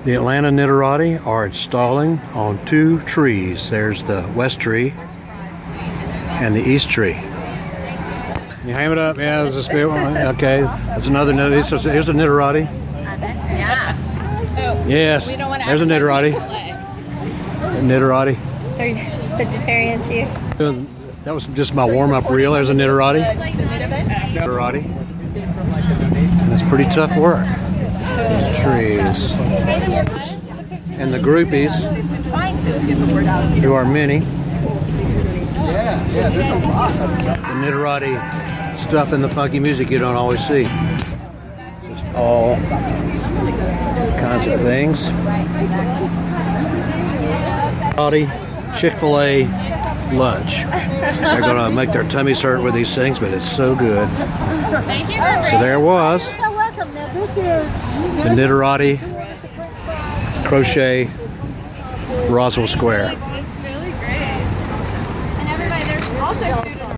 The Atlanta Knitterati are installing on 2 trees. There's the west tree and the east tree. You hang it up, yeah, there's a spare one. Okay, that's another Knitterati. Here's a Knitterati. Yeah. Oh, yes, there's a Knitterati. Knitterati. Are you vegetarian too? That was just my warm-up reel. There's a Knitterati. Knitterati. And it's pretty tough work. These trees. And the groupies, who are many. The Knitterati stuff and the funky music you don't always see. Just all kinds of things. Chick-fil-A lunch. They're gonna make their tummies hurt with these things, but it's so good. Thank you. So there it was. So welcome. Now this is The Knitterati Crochet Roswell Square. It's really great. And everybody, there's also